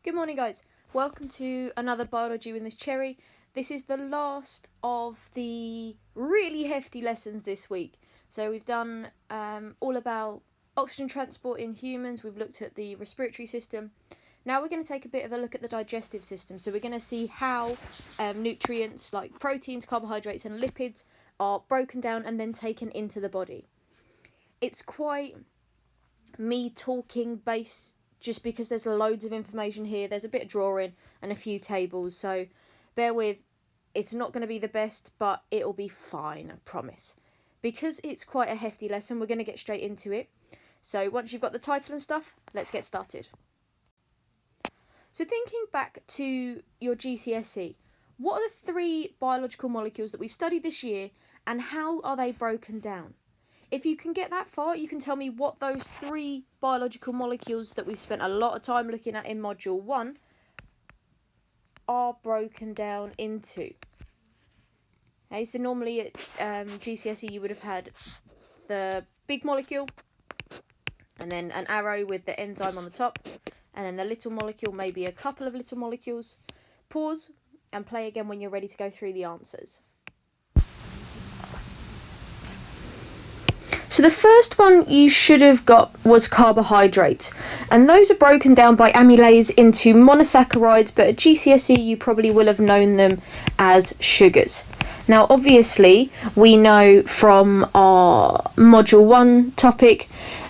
Good morning, guys. Welcome to another Biology with Miss Cherry. This is the last of the really hefty lessons this week. So we've done all about oxygen transport in humans. We've looked at the respiratory system. Now we're going to take a bit of a look at the digestive system. So we're going to see how nutrients like proteins, carbohydrates and lipids are broken down and then taken into the body. It's quite me talking based just because there's loads of information here. There's a bit of drawing and a few tables, so bear with. It's not going to be the best, but it'll be fine, I promise. Because it's quite a hefty lesson, we're going to get straight into it. So once you've got the title and stuff, let's get started. So thinking back to your GCSE, what are the three biological molecules that we've studied this year and how are they broken down? If you can get that far, you can tell me what those three biological molecules that we've spent a lot of time looking at in Module 1 are broken down into. Okay, so normally at GCSE you would have had the big molecule and then an arrow with the enzyme on the top and then the little molecule, maybe a couple of little molecules. Pause and play again when you're ready to go through the answers. So the first one you should have got was carbohydrates, and those are broken down by amylase into monosaccharides, but at GCSE you probably will have known them as sugars. Now obviously we know from our Module 1 topic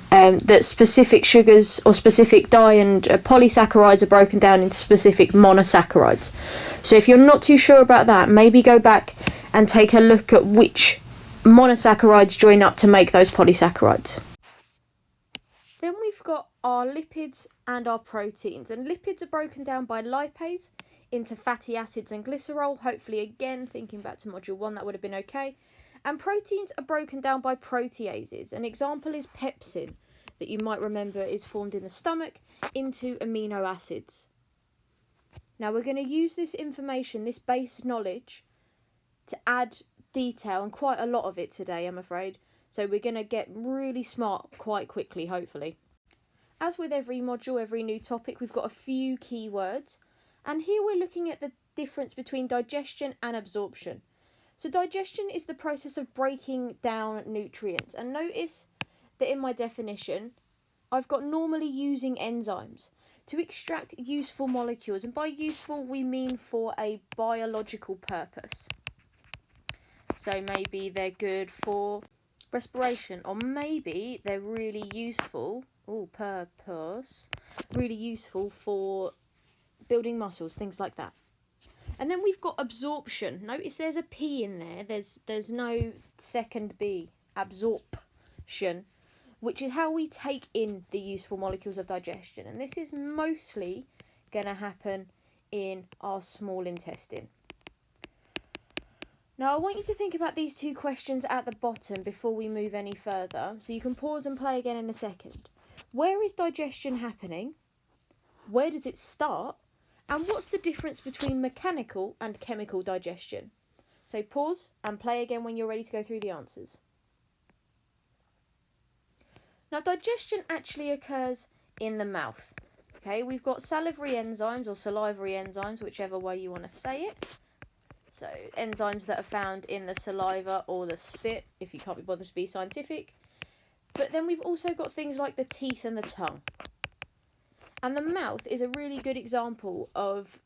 that specific sugars or specific di and polysaccharides are broken down into specific monosaccharides. So if you're not too sure about that, maybe go back and take a look at which monosaccharides join up to make those polysaccharides. Then we've got our lipids and our proteins, and lipids are broken down by lipase into fatty acids and glycerol. Hopefully again, thinking back to Module 1, that would have been okay. And proteins are broken down by proteases. An example is pepsin, that you might remember is formed in the stomach, into amino acids. Now we're going to use this information, this base knowledge, to add detail, and quite a lot of it today, I'm afraid. So we're going to get really smart quite quickly, hopefully. As with every module, every new topic, we've got a few keywords. And here we're looking at the difference between digestion and absorption. So digestion is the process of breaking down nutrients. And notice that in my definition, I've got normally using enzymes to extract useful molecules. And by useful, we mean for a biological purpose. So maybe they're good for respiration, or maybe they're really useful, really useful for building muscles, things like that. And then we've got absorption. Notice there's a P in there. There's no second B. Absorption, which is how we take in the useful molecules of digestion. And this is mostly going to happen in our small intestine. Now, I want you to think about these two questions at the bottom before we move any further. So you can pause and play again in a second. Where is digestion happening? Where does it start? And what's the difference between mechanical and chemical digestion? So pause and play again when you're ready to go through the answers. Now, digestion actually occurs in the mouth. Okay, we've got salivary enzymes or salivary enzymes, whichever way you want to say it. So enzymes that are found in the saliva or the spit, if you can't be bothered to be scientific. But then we've also got things like the teeth and the tongue. And the mouth is a really good example of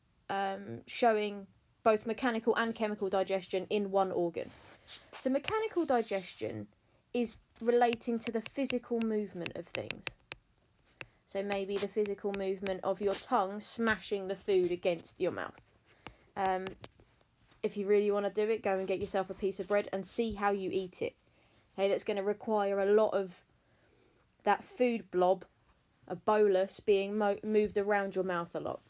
showing both mechanical and chemical digestion in one organ. So mechanical digestion is relating to the physical movement of things. So maybe the physical movement of your tongue smashing the food against your mouth. If you really want to do it, go and get yourself a piece of bread and see how you eat it. Okay, that's going to require a lot of that food blob, a bolus, being moved around your mouth a lot.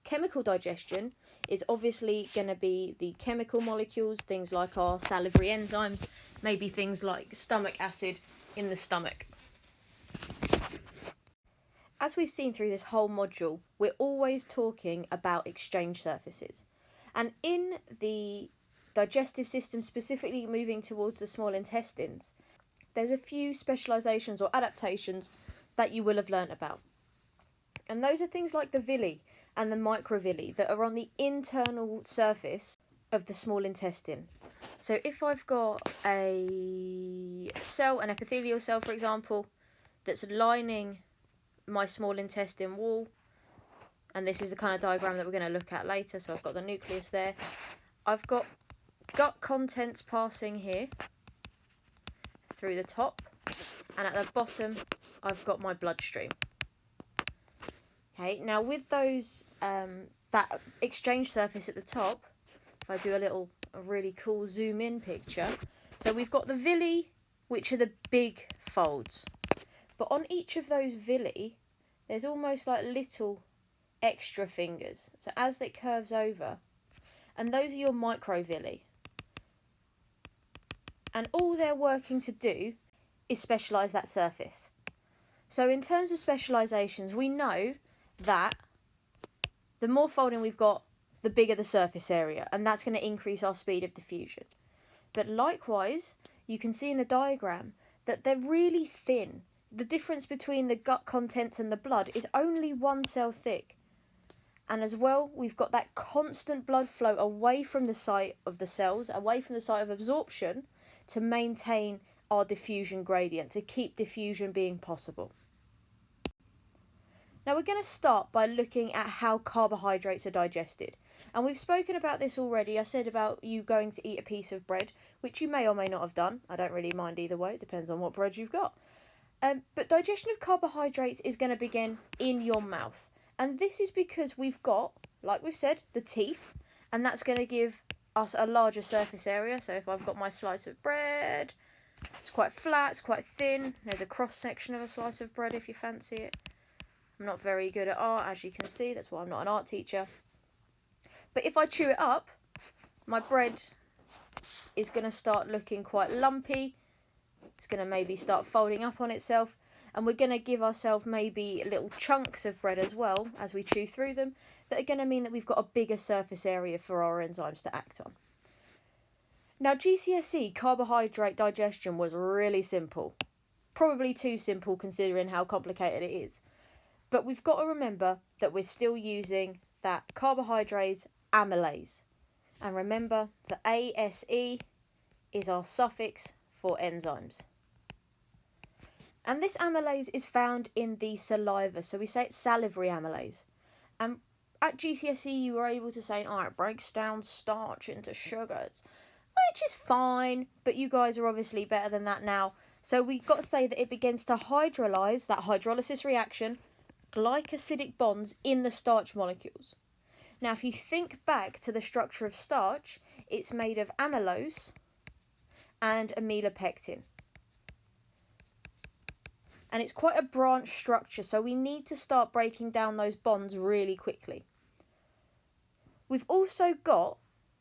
Chemical digestion is obviously going to be the chemical molecules, things like our salivary enzymes, maybe things like stomach acid in the stomach. As we've seen through this whole module, we're always talking about exchange surfaces. And in the digestive system, specifically moving towards the small intestines, there's a few specialisations or adaptations that you will have learnt about. And those are things like the villi and the microvilli that are on the internal surface of the small intestine. So if I've got a cell, an epithelial cell, for example, that's lining my small intestine wall, and this is the kind of diagram that we're going to look at later, so I've got the nucleus there. I've got gut contents passing here through the top, and at the bottom I've got my bloodstream. Okay, now with those that exchange surface at the top, if I do a really cool zoom in picture, so we've got the villi, which are the big folds, but on each of those villi there's almost like little extra fingers, so as it curves over, and those are your microvilli, and all they're working to do is specialise that surface. So in terms of specialisations, we know that the more folding we've got, the bigger the surface area, and that's going to increase our speed of diffusion. But likewise, you can see in the diagram that they're really thin. The difference between the gut contents and the blood is only 1 cell thick. And as well, we've got that constant blood flow away from the site of the cells, away from the site of absorption, to maintain our diffusion gradient, to keep diffusion being possible. Now we're going to start by looking at how carbohydrates are digested. And we've spoken about this already. I said about you going to eat a piece of bread, which you may or may not have done. I don't really mind either way. It depends on what bread you've got. But digestion of carbohydrates is going to begin in your mouth. And this is because we've got, like we've said, the teeth. And that's going to give us a larger surface area. So if I've got my slice of bread, it's quite flat, it's quite thin. There's a cross section of a slice of bread if you fancy it. I'm not very good at art, as you can see. That's why I'm not an art teacher. But if I chew it up, my bread is going to start looking quite lumpy. It's going to maybe start folding up on itself. And we're going to give ourselves maybe little chunks of bread as well as we chew through them, that are going to mean that we've got a bigger surface area for our enzymes to act on. Now, GCSE carbohydrate digestion was really simple. Probably too simple considering how complicated it is. But we've got to remember that we're still using that carbohydrates amylase. And remember, the ASE is our suffix for enzymes. And this amylase is found in the saliva, so we say it's salivary amylase. And at GCSE you were able to say, it breaks down starch into sugars, which is fine, but you guys are obviously better than that now. So we've got to say that it begins to hydrolyse, that hydrolysis reaction, glycosidic bonds in the starch molecules. Now, if you think back to the structure of starch, it's made of amylose and amylopectin. And it's quite a branch structure, so we need to start breaking down those bonds really quickly. We've also got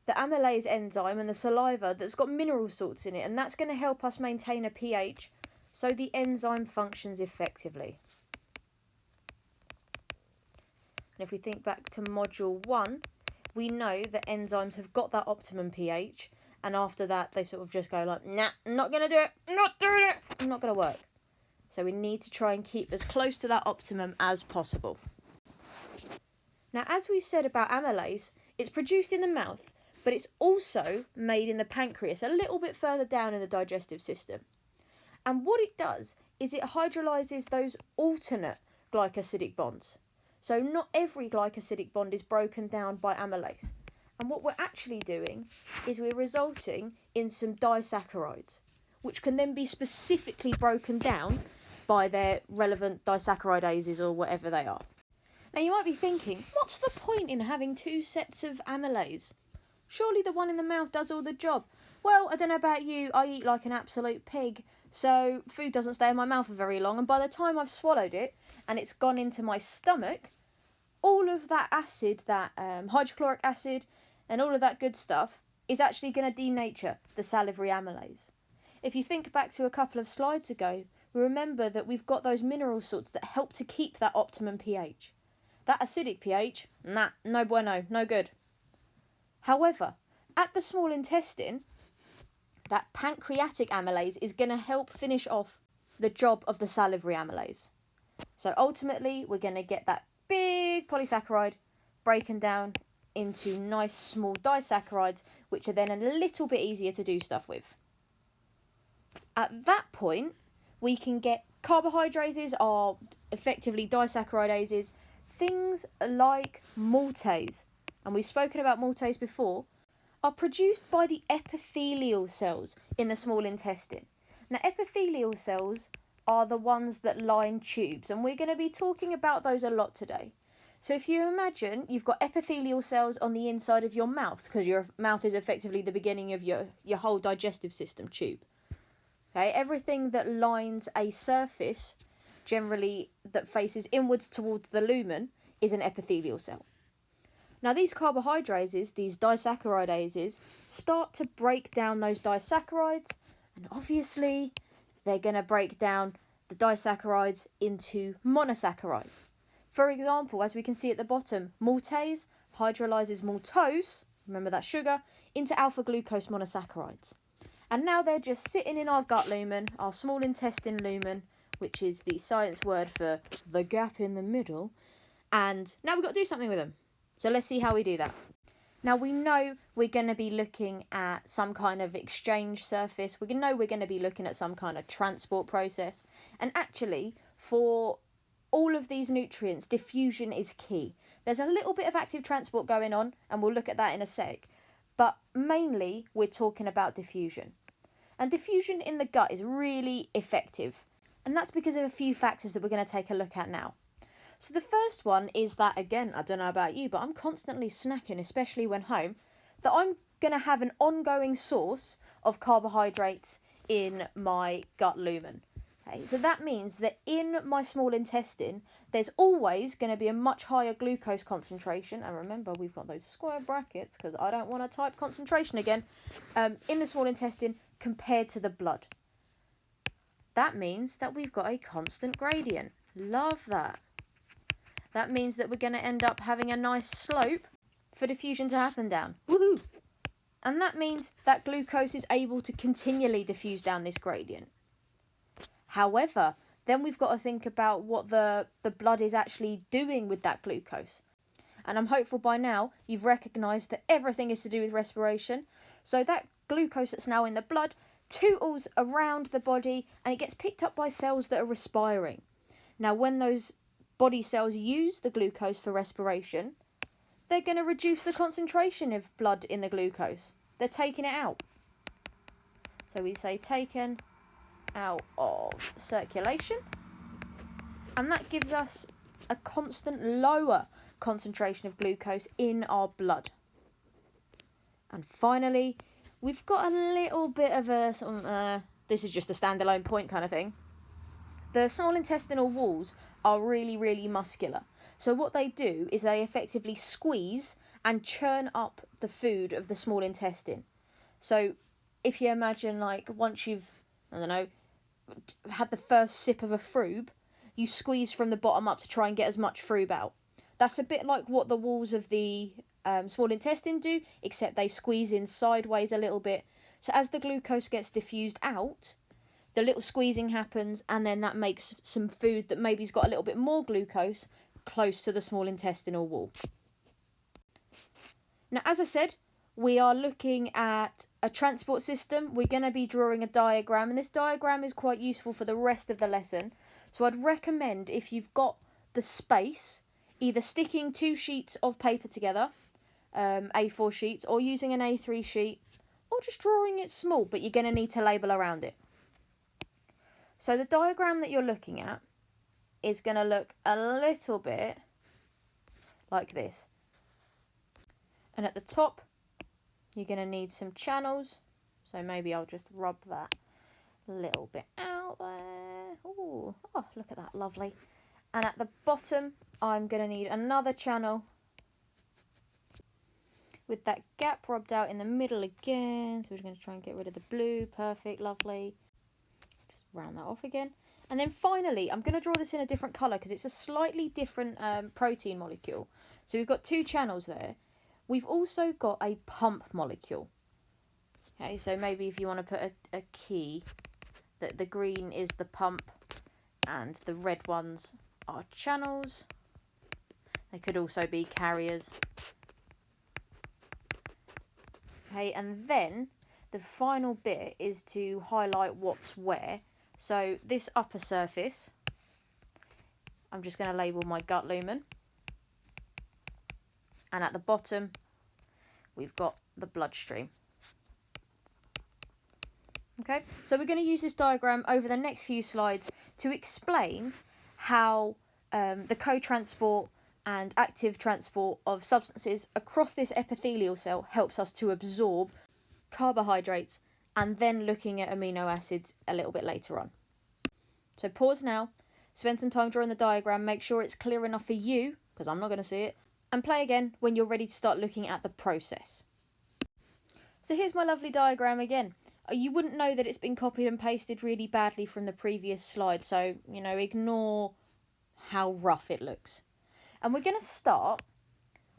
the amylase enzyme and the saliva that's got mineral salts in it, and that's going to help us maintain a pH so the enzyme functions effectively. And if we think back to module 1, we know that enzymes have got that optimum pH, and after that they sort of just go like, nah, I'm not going to do it, I'm not doing it, I'm not going to work. So we need to try and keep as close to that optimum as possible. Now, as we've said about amylase, it's produced in the mouth, but it's also made in the pancreas, a little bit further down in the digestive system. And what it does is it hydrolyzes those alternate glycosidic bonds. So not every glycosidic bond is broken down by amylase. And what we're actually doing is we're resulting in some disaccharides, which can then be specifically broken down by their relevant disaccharidases or whatever they are. Now you might be thinking, what's the point in having 2 sets of amylase? Surely the one in the mouth does all the job. Well, I don't know about you, I eat like an absolute pig, so food doesn't stay in my mouth for very long, and by the time I've swallowed it and it's gone into my stomach, all of that acid, that hydrochloric acid and all of that good stuff is actually going to denature the salivary amylase. If you think back to a couple of slides ago, we remember that we've got those mineral salts that help to keep that optimum pH. That acidic pH, nah, no bueno, no good. However, at the small intestine, that pancreatic amylase is going to help finish off the job of the salivary amylase. So ultimately, we're going to get that big polysaccharide breaking down into nice small disaccharides, which are then a little bit easier to do stuff with. At that point, we can get carbohydrates are effectively disaccharidases, things like maltase, and we've spoken about maltase before, are produced by the epithelial cells in the small intestine. Now, epithelial cells are the ones that line tubes, and we're going to be talking about those a lot today. So if you imagine you've got epithelial cells on the inside of your mouth, because your mouth is effectively the beginning of your whole digestive system tube. Okay, everything that lines a surface, generally that faces inwards towards the lumen, is an epithelial cell. Now these carbohydrates, these disaccharidases, start to break down those disaccharides, and obviously they're going to break down the disaccharides into monosaccharides. For example, as we can see at the bottom, maltase hydrolyzes maltose, remember that sugar, into alpha glucose monosaccharides. And now they're just sitting in our gut lumen, our small intestine lumen, which is the science word for the gap in the middle. And now we've got to do something with them. So let's see how we do that. Now we know we're going to be looking at some kind of exchange surface. We know we're going to be looking at some kind of transport process. And actually, for all of these nutrients, diffusion is key. There's a little bit of active transport going on, and we'll look at that in a sec. But mainly, we're talking about diffusion. And diffusion in the gut is really effective. And that's because of a few factors that we're going to take a look at now. So the first one is that, again, I don't know about you, but I'm constantly snacking, especially when home, that I'm going to have an ongoing source of carbohydrates in my gut lumen. Okay, so that means that in my small intestine, there's always going to be a much higher glucose concentration. And remember, we've got those square brackets because I don't want to type concentration again, in the small intestine compared to the blood. That means that we've got a constant gradient. Love that. That means that we're going to end up having a nice slope for diffusion to happen down. Woohoo! And that means that glucose is able to continually diffuse down this gradient. However, then we've got to think about what the blood is actually doing with that glucose. And I'm hopeful by now you've recognised that everything is to do with respiration. So that glucose that's now in the blood tootles around the body and it gets picked up by cells that are respiring. Now, when those body cells use the glucose for respiration, they're going to reduce the concentration of blood in the glucose. They're taking it out. So we say taken out of circulation, and that gives us a constant lower concentration of glucose in our blood. And finally, we've got a little bit of a this is just a standalone point kind of thing. The small intestinal walls are really, really muscular. So what they do is they effectively squeeze and churn up the food of the small intestine. So if you imagine, like, once you've, had the first sip of a frube, you squeeze from the bottom up to try and get as much frube out. That's a bit like what the walls of the small intestine do, except they squeeze in sideways a little bit. So as the glucose gets diffused out, the little squeezing happens, and then that makes some food that maybe's got a little bit more glucose close to the small intestinal wall. Now, as I said, we are looking at a transport system. We're going to be drawing a diagram, and this diagram is quite useful for the rest of the lesson. So I'd recommend, if you've got the space, either sticking 2 sheets of paper together, A4 sheets, or using an A3 sheet, or just drawing it small, but you're going to need to label around it. So the diagram that you're looking at is going to look a little bit like this. And at the top, you're going to need some channels. So maybe I'll just rub that a little bit out there. Ooh, oh, look at that, lovely. And at the bottom, I'm going to need another channel with that gap rubbed out in the middle again. So we're going to try and get rid of the blue. Perfect, lovely. Just round that off again. And then finally, I'm going to draw this in a different colour because it's a slightly different protein molecule. So we've got 2 channels there. We've also got a pump molecule. Okay, so maybe if you want to put a key, that the green is the pump and the red ones are channels. They could also be carriers. Okay, and then the final bit is to highlight what's where. So this upper surface, I'm just going to label my gut lumen. And at the bottom, we've got the bloodstream. Okay, so we're going to use this diagram over the next few slides to explain how the co-transport and active transport of substances across this epithelial cell helps us to absorb carbohydrates, and then looking at amino acids a little bit later on. So pause now, spend some time drawing the diagram, make sure it's clear enough for you, because I'm not going to see it, and play again when you're ready to start looking at the process. So here's my lovely diagram again. You wouldn't know that it's been copied and pasted really badly from the previous slide, so, you know, ignore how rough it looks. And we're going to start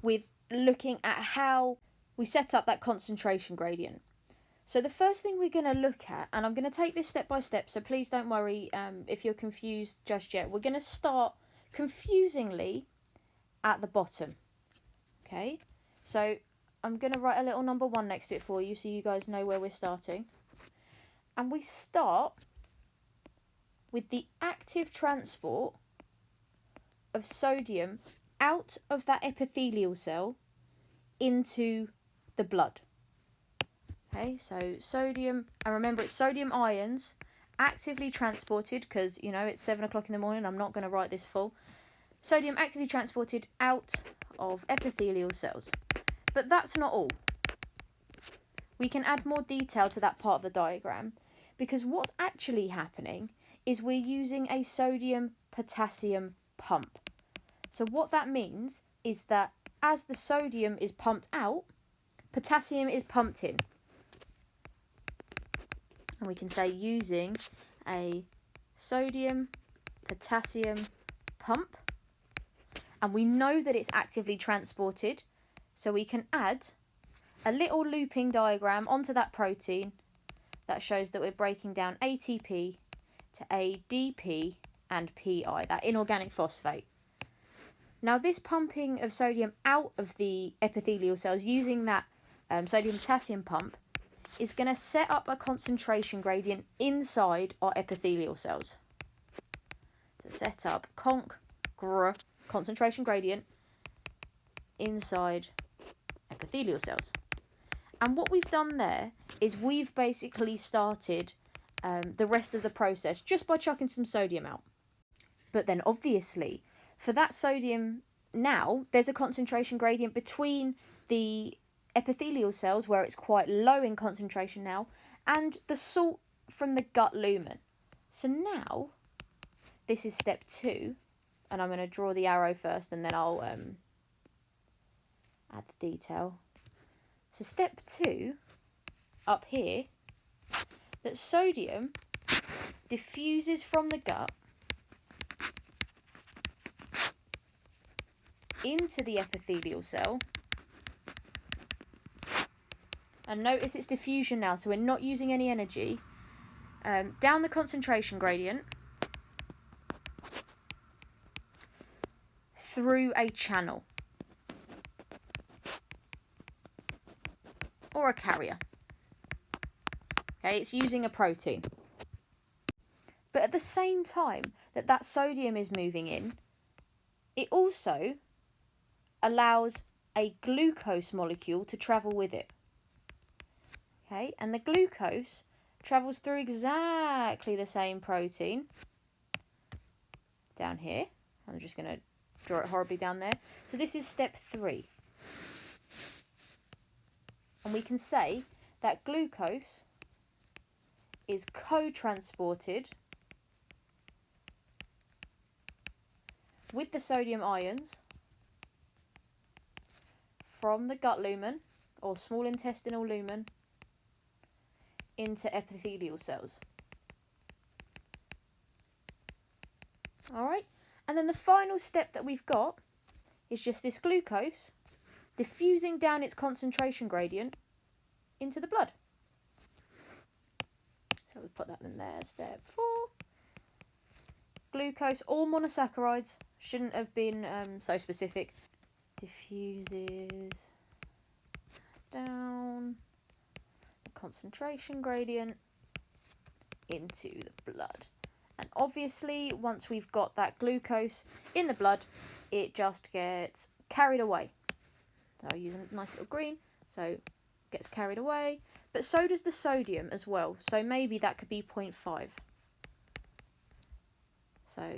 with looking at how we set up that concentration gradient. So the first thing we're going to look at, and I'm going to take this step by step, so please don't worry if you're confused just yet. We're going to start confusingly at the bottom. Okay, so I'm going to write a little number 1 next to it for you so you guys know where we're starting. And we start with the active transport of sodium out of that epithelial cell into the blood. Okay, so sodium, and remember it's sodium ions actively transported, because, you know, it's 7 o'clock in the morning, I'm not going to write this full. Sodium actively transported out of epithelial cells. But that's not all. We can add more detail to that part of the diagram, because what's actually happening is we're using a sodium-potassium pump. So what that means is that as the sodium is pumped out, potassium is pumped in. And we can say using a sodium-potassium pump. And we know that it's actively transported, so we can add a little looping diagram onto that protein that shows that we're breaking down ATP to ADP and PI, that inorganic phosphate. Now this pumping of sodium out of the epithelial cells using that sodium-potassium pump is going to set up a concentration gradient inside our epithelial cells. So set up concentration gradient inside epithelial cells. And what we've done there is we've basically started the rest of the process just by chucking some sodium out. But then obviously for that sodium now, there's a concentration gradient between the epithelial cells, where it's quite low in concentration now, and the salt from the gut lumen. So now, this is step 2, and I'm going to draw the arrow first, and then I'll add the detail. So step 2, up here, that sodium diffuses from the gut into the epithelial cell. And notice it's diffusion now, so we're not using any energy. Down the concentration gradient through a channel or a carrier. Okay, it's using a protein. But at the same time that that sodium is moving in, it also allows a glucose molecule to travel with it. Okay, and the glucose travels through exactly the same protein down here. I'm just going to draw it horribly down there. So this is step 3. And we can say that glucose is co-transported with the sodium ions from the gut lumen or small intestinal lumen into epithelial cells. Alright, and then the final step that we've got is just this glucose diffusing down its concentration gradient into the blood. So we put that in there, step 4. glucose or monosaccharides, shouldn't have been so specific, diffuses down the concentration gradient into the blood. And obviously, once we've got that glucose in the blood, it just gets carried away. So using a nice little green, so gets carried away. But so does the sodium as well. So maybe that could be 0.5. So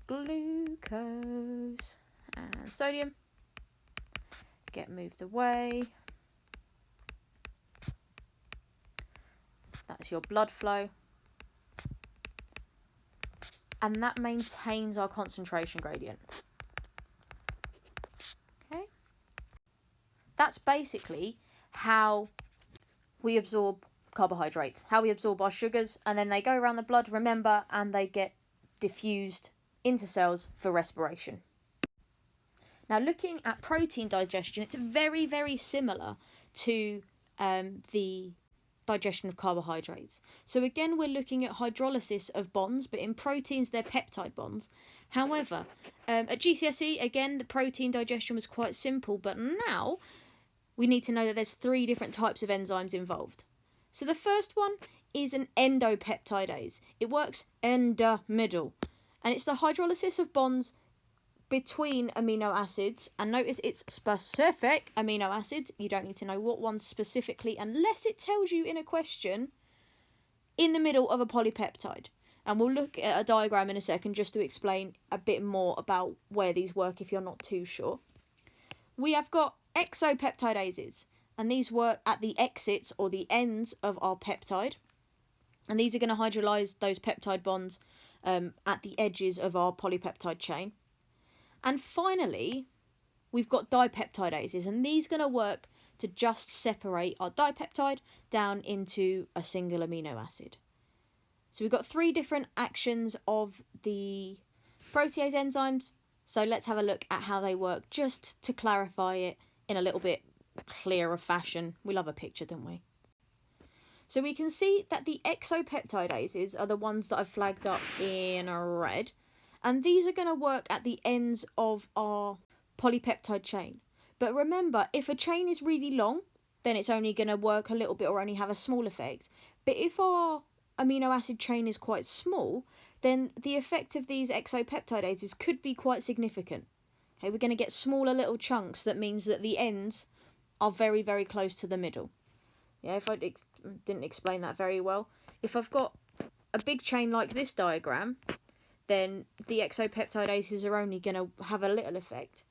glucose and sodium get moved away. That's your blood flow. And that maintains our concentration gradient. Okay? That's basically how we absorb carbohydrates, how we absorb our sugars, and then they go around the blood, remember, and they get diffused into cells for respiration. Now, looking at protein digestion, it's very, very similar to the digestion of carbohydrates. So again, we're looking at hydrolysis of bonds, but in proteins, they're peptide bonds. However, at GCSE, again, the protein digestion was quite simple, but now we need to know that there's 3 different types of enzymes involved. So the first one is an endopeptidase. It works in the middle, and it's the hydrolysis of bonds between amino acids, and notice it's specific amino acids. You don't need to know what ones specifically unless it tells you in a question, in the middle of a polypeptide. And we'll look at a diagram in a second just to explain a bit more about where these work if you're not too sure. We have got exopeptidases, and these work at the exits or the ends of our peptide, and these are going to hydrolyze those peptide bonds at the edges of our polypeptide chain. And finally, we've got dipeptidases, and these are going to work to just separate our dipeptide down into a single amino acid. So we've got 3 different actions of the protease enzymes. So let's have a look at how they work just to clarify it in a little bit clearer fashion. We love a picture, don't we? So we can see that the exopeptidases are the ones that I've flagged up in red. And these are going to work at the ends of our polypeptide chain. But remember, if a chain is really long, then it's only going to work a little bit or only have a small effect. But if our amino acid chain is quite small, then the effect of these exopeptidases could be quite significant. Okay, we're going to get smaller little chunks. That means that the ends are very, very close to the middle. Yeah, if I didn't explain that very well. If I've got a big chain like this diagram, then the exopeptidases are only going to have a little effect.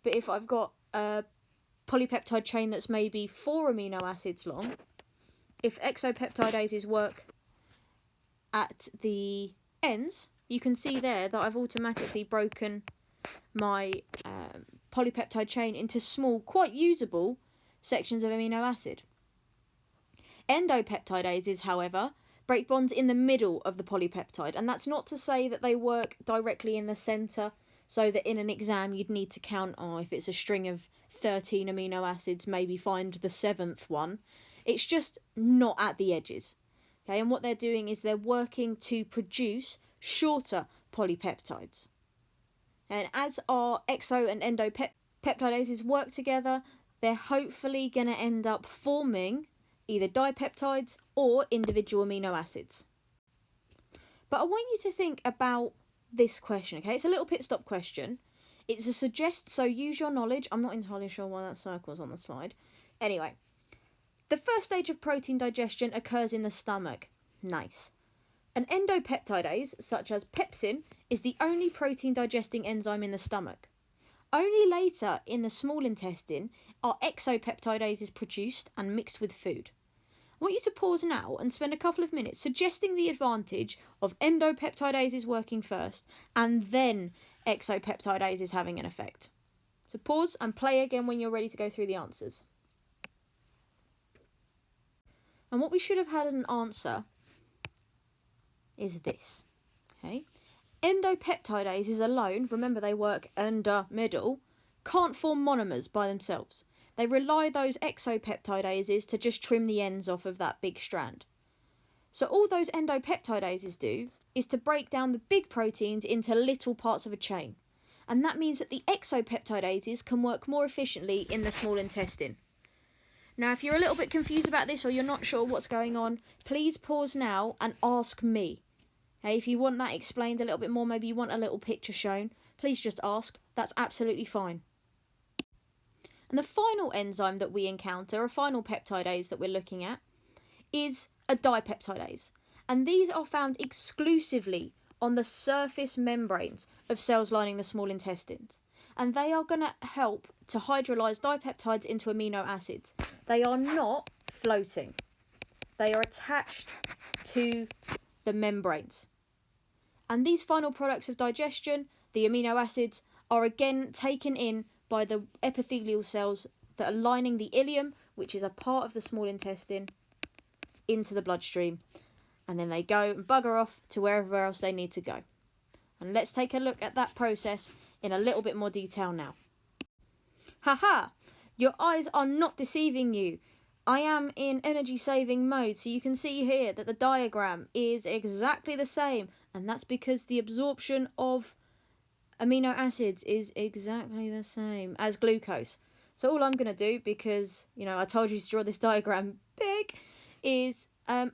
But if I've got a polypeptide chain that's maybe 4 amino acids long, if exopeptidases work at the ends, you can see there that I've automatically broken my polypeptide chain into small, quite usable sections of amino acid. Endopeptidases, however, break bonds in the middle of the polypeptide, and that's not to say that they work directly in the centre, so that in an exam you'd need to count, if it's a string of 13 amino acids, maybe find the 7th one. It's just not at the edges. Okay, and what they're doing is they're working to produce shorter polypeptides. And as our exo and endopeptidases work together, they're hopefully going to end up forming either dipeptides or individual amino acids. But I want you to think about this question, okay? It's a little pit stop question. It's a suggest, so use your knowledge. I'm not entirely sure why that circle's on the slide. Anyway, the first stage of protein digestion occurs in the stomach. Nice. An endopeptidase, such as pepsin, is the only protein digesting enzyme in the stomach. Only later in the small intestine are exopeptidases produced and mixed with food. I want you to pause now and spend a couple of minutes suggesting the advantage of endopeptidases working first and then exopeptidases having an effect. So pause and play again when you're ready to go through the answers. And what we should have had an answer is this. Okay? Endopeptidases alone, remember they work in the middle, can't form monomers by themselves. They rely those exopeptidases to just trim the ends off of that big strand. So all those endopeptidases do is to break down the big proteins into little parts of a chain. And that means that the exopeptidases can work more efficiently in the small intestine. Now, if you're a little bit confused about this or you're not sure what's going on, please pause now and ask me. Okay, if you want that explained a little bit more, maybe you want a little picture shown, please just ask. That's absolutely fine. And the final enzyme that we encounter, a final peptidase that we're looking at, is a dipeptidase. And these are found exclusively on the surface membranes of cells lining the small intestines. And they are going to help to hydrolyse dipeptides into amino acids. They are not floating. They are attached to the membranes. And these final products of digestion, the amino acids, are again taken in by the epithelial cells that are lining the ileum, which is a part of the small intestine, into the bloodstream. And then they go and bugger off to wherever else they need to go. And let's take a look at that process in a little bit more detail now. Haha! Your eyes are not deceiving you. I am in energy saving mode, so you can see here that the diagram is exactly the same. And that's because the absorption of amino acids is exactly the same as glucose. So all I'm going to do, because, I told you to draw this diagram big, is I'm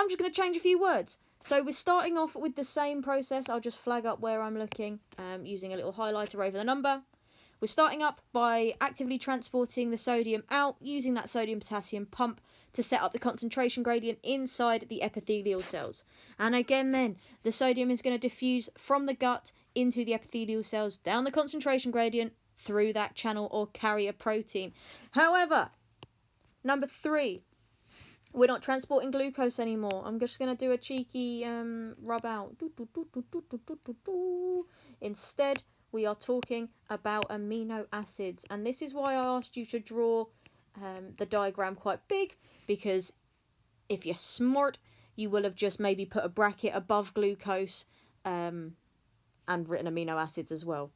just going to change a few words. So we're starting off with the same process. I'll just flag up where I'm looking using a little highlighter over the number. We're starting up by actively transporting the sodium out, using that sodium-potassium pump to set up the concentration gradient inside the epithelial cells. And again then, the sodium is going to diffuse from the gut into the epithelial cells, down the concentration gradient, through that channel or carrier protein. However, number 3, we're not transporting glucose anymore. I'm just going to do a cheeky rub out. Instead, we are talking about amino acids. And this is why I asked you to draw the diagram quite big, because if you're smart, you will have just maybe put a bracket above glucose and written amino acids as well.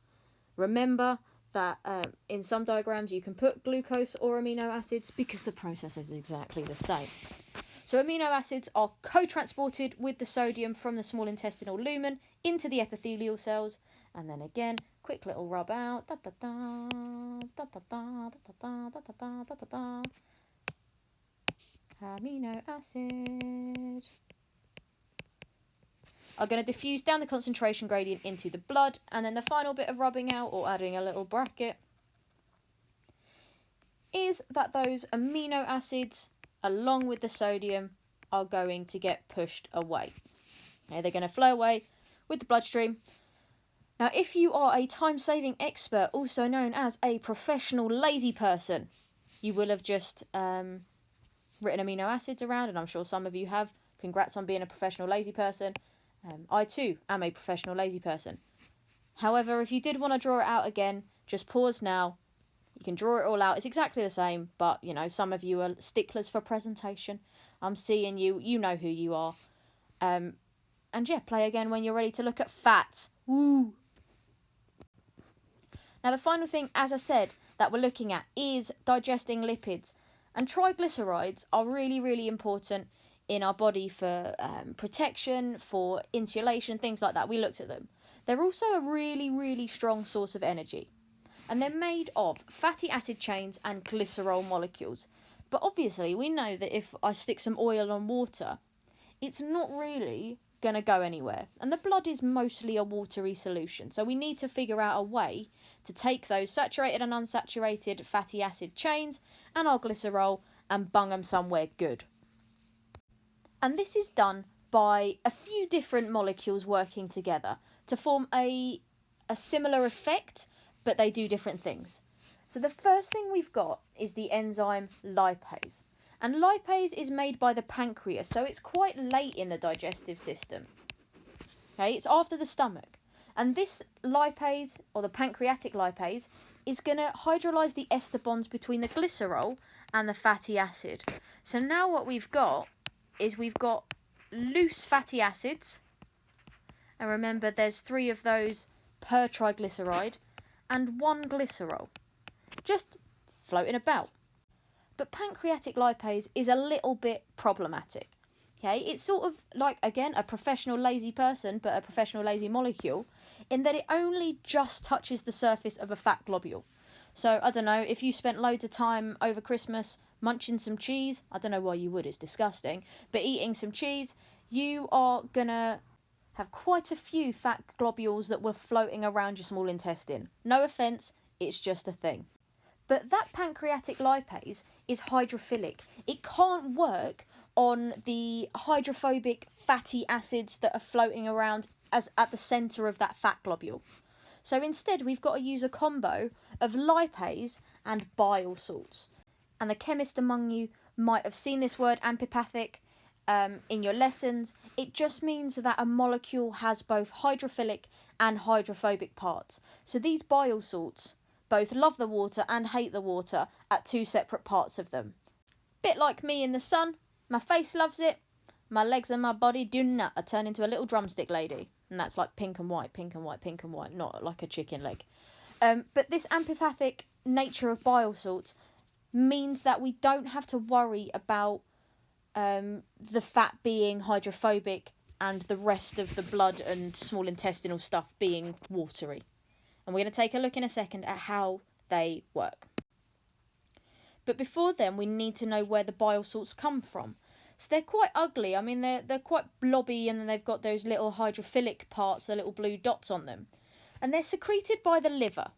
Remember that in some diagrams you can put glucose or amino acids because the process is exactly the same. So amino acids are co-transported with the sodium from the small intestinal lumen into the epithelial cells, and then again, quick little rub out. Amino acid are going to diffuse down the concentration gradient into the blood, and then the final bit of rubbing out, or adding a little bracket, is that those amino acids, along with the sodium, are going to get pushed away. Okay, they're going to flow away with the bloodstream. Now, if you are a time-saving expert, also known as a professional lazy person, you will have just written amino acids around, and I'm sure some of you have. Congrats on being a professional lazy person. I too am a professional lazy person. However, if you did want to draw it out again, just pause now. You can draw it all out. It's exactly the same, but some of you are sticklers for presentation. I'm seeing you. You know who you are. And yeah, play again when you're ready to look at fats. Woo! Now, the final thing, as I said, that we're looking at is digesting lipids. And triglycerides are really, really important in our body for protection, for insulation, things like that. We looked at them. They're also a really, really strong source of energy. And they're made of fatty acid chains and glycerol molecules. But obviously, we know that if I stick some oil on water, it's not really going to go anywhere. And the blood is mostly a watery solution. So we need to figure out a way to take those saturated and unsaturated fatty acid chains and our glycerol and bung them somewhere good. And this is done by a few different molecules working together to form a similar effect, but they do different things. So the first thing we've got is the enzyme lipase. And lipase is made by the pancreas, so it's quite late in the digestive system. Okay, it's after the stomach. And this lipase, or the pancreatic lipase, is going to hydrolyse the ester bonds between the glycerol and the fatty acid. So now what we've got is we've got loose fatty acids. And remember, there's 3 of those per triglyceride and 1 glycerol, just floating about. But pancreatic lipase is a little bit problematic. Okay, it's sort of like, again, a professional lazy person, but a professional lazy molecule, in that it only just touches the surface of a fat globule. So, I don't know, if you spent loads of time over Christmas munching some cheese, I don't know why you would, it's disgusting, but eating some cheese, you are gonna have quite a few fat globules that were floating around your small intestine. No offence, it's just a thing. But that pancreatic lipase is hydrophilic. It can't work on the hydrophobic fatty acids that are floating around as at the centre of that fat globule. So instead, we've got to use a combo of lipase and bile salts. And the chemist among you might have seen this word amphipathic in your lessons. It just means that a molecule has both hydrophilic and hydrophobic parts. So these bile salts both love the water and hate the water at two separate parts of them. Bit like me in the sun, my face loves it, my legs and my body do not. I turn into a little drumstick lady. And that's like pink and white, pink and white, pink and white, not like a chicken leg. But this amphipathic nature of bile salts means that we don't have to worry about the fat being hydrophobic and the rest of the blood and small intestinal stuff being watery. And we're going to take a look in a second at how they work. But before then, we need to know where the bile salts come from. So they're quite ugly. I mean, they're quite blobby, and then they've got those little hydrophilic parts, the little blue dots on them. And they're secreted by the liver.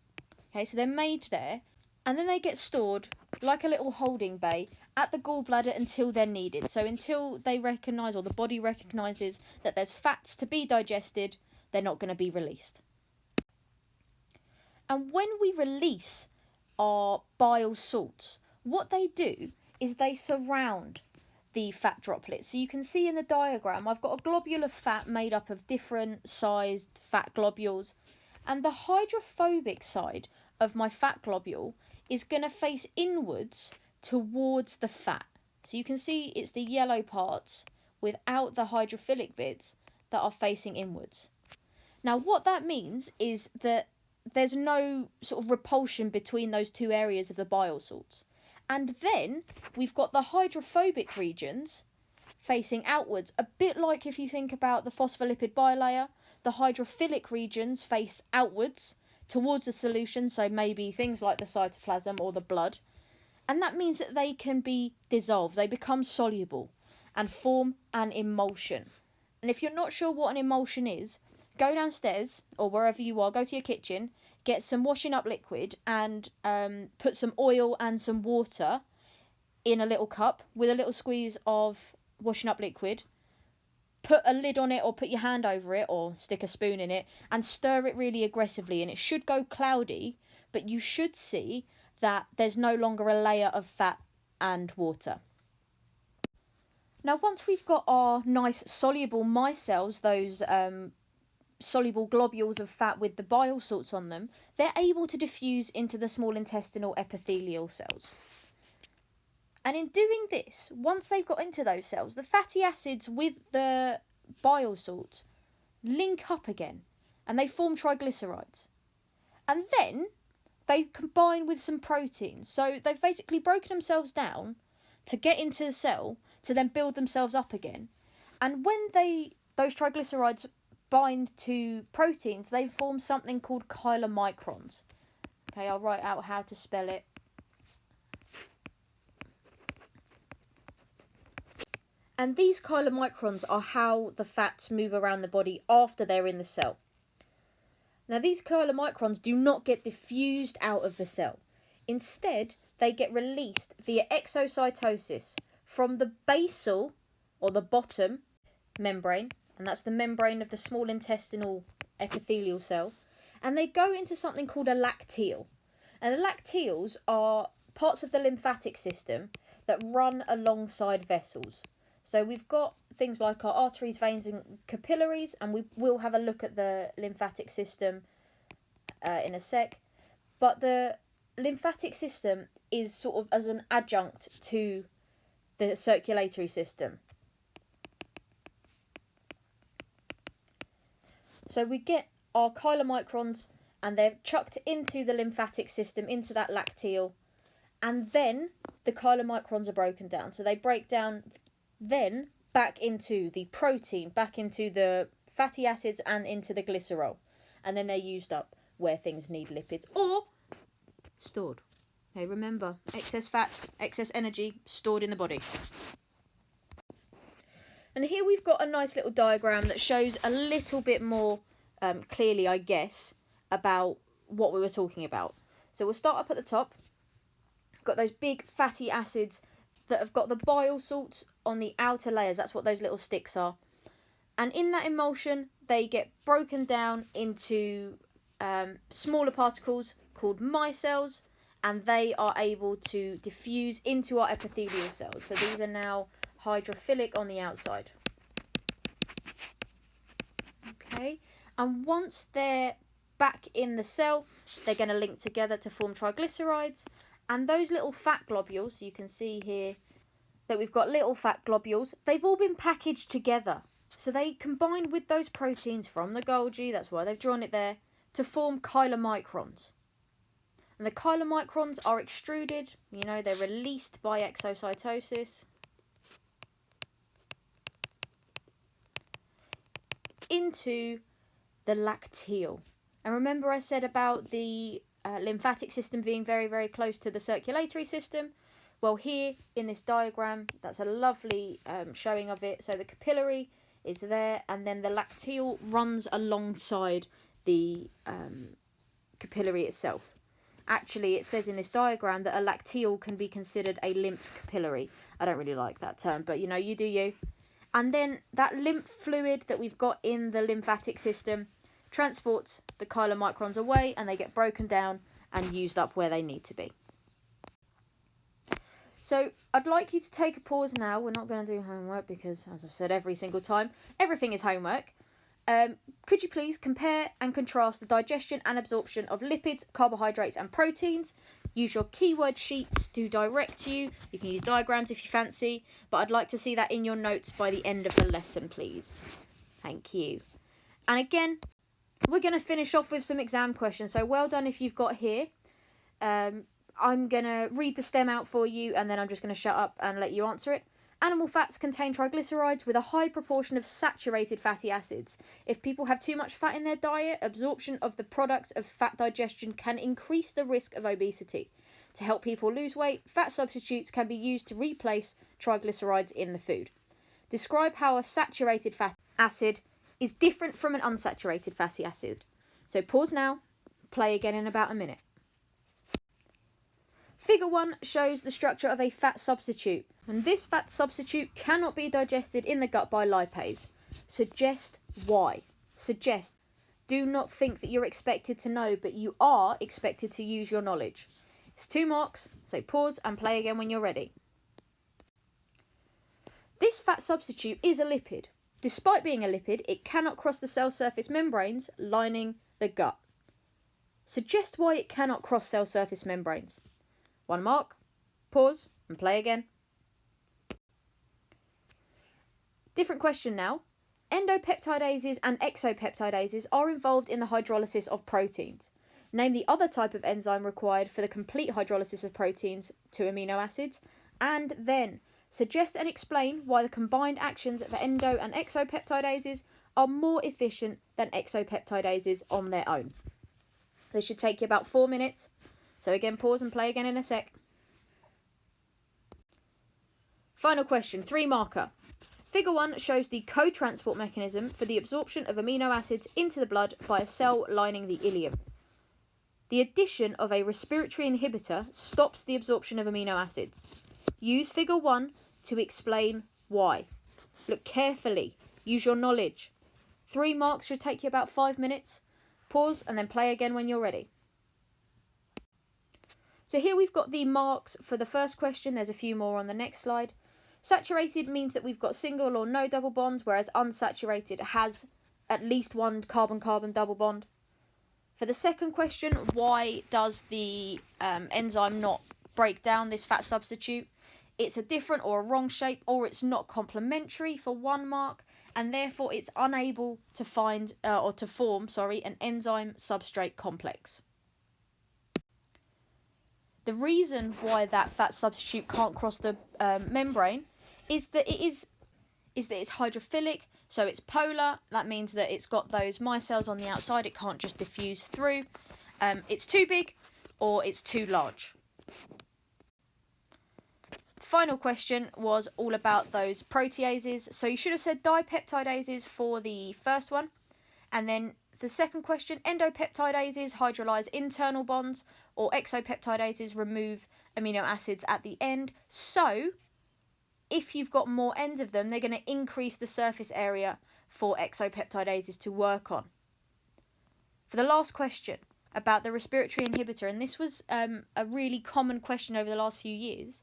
Okay, so they're made there, and then they get stored like a little holding bay at the gallbladder until they're needed. So until they recognise, or the body recognises that there's fats to be digested, they're not going to be released. And when we release our bile salts, what they do is they surround the fat droplets. So you can see in the diagram, I've got a globule of fat made up of different sized fat globules, and the hydrophobic side of my fat globule is going to face inwards towards the fat. So you can see it's the yellow parts without the hydrophilic bits that are facing inwards. Now what that means is that there's no sort of repulsion between those two areas of the bile salts. And then we've got the hydrophobic regions facing outwards, a bit like if you think about the phospholipid bilayer, the hydrophilic regions face outwards towards the solution, so maybe things like the cytoplasm or the blood. And that means that they can be dissolved, they become soluble and form an emulsion. And if you're not sure what an emulsion is, go downstairs or wherever you are, go to your kitchen, get some washing up liquid and put some oil and some water in a little cup with a little squeeze of washing up liquid. Put a lid on it or put your hand over it or stick a spoon in it and stir it really aggressively, and it should go cloudy, but you should see that there's no longer a layer of fat and water. Now once we've got our nice soluble micelles, those soluble globules of fat with the bile salts on them, they're able to diffuse into the small intestinal epithelial cells. And in doing this, once they've got into those cells, the fatty acids with the bile salts link up again and they form triglycerides. And then they combine with some proteins. So they've basically broken themselves down to get into the cell to then build themselves up again. And when those triglycerides bind to proteins, they form something called chylomicrons. Okay, I'll write out how to spell it. And these chylomicrons are how the fats move around the body after they're in the cell. Now these chylomicrons do not get diffused out of the cell. Instead, they get released via exocytosis from the basal, or the bottom, membrane, and that's the membrane of the small intestinal epithelial cell, and they go into something called a lacteal. And the lacteals are parts of the lymphatic system that run alongside vessels. So we've got things like our arteries, veins and capillaries, and we will have a look at the lymphatic system in a sec. But the lymphatic system is sort of as an adjunct to the circulatory system. So we get our chylomicrons and they're chucked into the lymphatic system, into that lacteal, and then the chylomicrons are broken down. So they break down then back into the protein, back into the fatty acids and into the glycerol. And then they're used up where things need lipids or stored. Okay, remember, excess fats, excess energy stored in the body. And here we've got a nice little diagram that shows a little bit more clearly, I guess, about what we were talking about. So we'll start up at the top. Got those big fatty acids that have got the bile salts on the outer layers. That's what those little sticks are. And in that emulsion, they get broken down into smaller particles called micelles, and they are able to diffuse into our epithelial cells. So these are now hydrophilic on the outside. Okay, and once they're back in the cell, they're going to link together to form triglycerides, and those little fat globules, you can see here that we've got little fat globules, they've all been packaged together. So they combine with those proteins from the Golgi, that's why they've drawn it there, to form chylomicrons. And the chylomicrons are extruded, they're released by exocytosis into the lacteal. And remember I said about the lymphatic system being very, very close to the circulatory system? Well, here in this diagram, that's a lovely showing of it. So the capillary is there, and then the lacteal runs alongside the capillary itself. Actually, it says in this diagram that a lacteal can be considered a lymph capillary. I don't really like that term, but you do you. And then that lymph fluid that we've got in the lymphatic system transports the chylomicrons away, and they get broken down and used up where they need to be. So I'd like you to take a pause now. We're not going to do homework because, as I've said every single time, everything is homework. Could you please compare and contrast the digestion and absorption of lipids, carbohydrates and proteins? Use your keyword sheets to direct you. You can use diagrams if you fancy, but I'd like to see that in your notes by the end of the lesson, please. Thank you. And again, we're going to finish off with some exam questions. So well done if you've got here. I'm going to read the stem out for you, and then I'm just going to shut up and let you answer it. Animal fats contain triglycerides with a high proportion of saturated fatty acids. If people have too much fat in their diet, absorption of the products of fat digestion can increase the risk of obesity. To help people lose weight, fat substitutes can be used to replace triglycerides in the food. Describe how a saturated fatty acid is different from an unsaturated fatty acid. So pause now, play again in about a minute. Figure 1 shows the structure of a fat substitute, and this fat substitute cannot be digested in the gut by lipase. Suggest why. Suggest. Do not think that you're expected to know, but you are expected to use your knowledge. It's 2 marks, so pause and play again when you're ready. This fat substitute is a lipid. Despite being a lipid, it cannot cross the cell surface membranes lining the gut. Suggest why it cannot cross cell surface membranes. 1 mark, pause, and play again. Different question now. Endopeptidases and exopeptidases are involved in the hydrolysis of proteins. Name the other type of enzyme required for the complete hydrolysis of proteins to amino acids, and then suggest and explain why the combined actions of endo and exopeptidases are more efficient than exopeptidases on their own. This should take you about 4 minutes. So again, pause and play again in a sec. Final question, 3 marker. Figure 1 shows the co-transport mechanism for the absorption of amino acids into the blood by a cell lining the ileum. The addition of a respiratory inhibitor stops the absorption of amino acids. Use figure 1 to explain why. Look carefully. Use your knowledge. 3 marks should take you about 5 minutes. Pause and then play again when you're ready. So here we've got the marks for the first question. There's a few more on the next slide. Saturated means that we've got single or no double bonds, whereas unsaturated has at least 1 carbon-carbon double bond. For the second question, why does the enzyme not break down this fat substitute? It's a different or a wrong shape, or it's not complementary for 1 mark, and therefore it's unable to find to form an enzyme substrate complex. The reason why that fat substitute can't cross the membrane is that it is is that it's hydrophilic, so it's polar. That means that it's got those micelles on the outside, it can't just diffuse through. It's too big or it's too large. Final question was all about those proteases. So you should have said dipeptidases for the first one. And then the second question, endopeptidases hydrolyze internal bonds, or exopeptidases remove amino acids at the end. So if you've got more ends of them, they're going to increase the surface area for exopeptidases to work on. For the last question about the respiratory inhibitor, and this was a really common question over the last few years.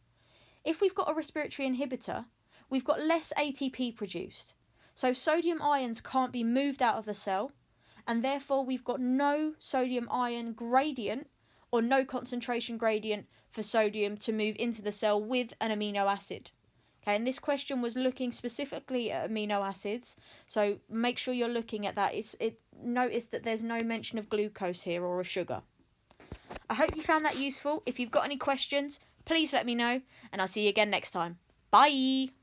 If we've got a respiratory inhibitor, we've got less ATP produced. So sodium ions can't be moved out of the cell, and therefore we've got no sodium ion gradient or no concentration gradient for sodium to move into the cell with an amino acid. Okay, and this question was looking specifically at amino acids, so make sure you're looking at that. Notice that there's no mention of glucose here or a sugar. I hope you found that useful. If you've got any questions, please let me know, and I'll see you again next time. Bye!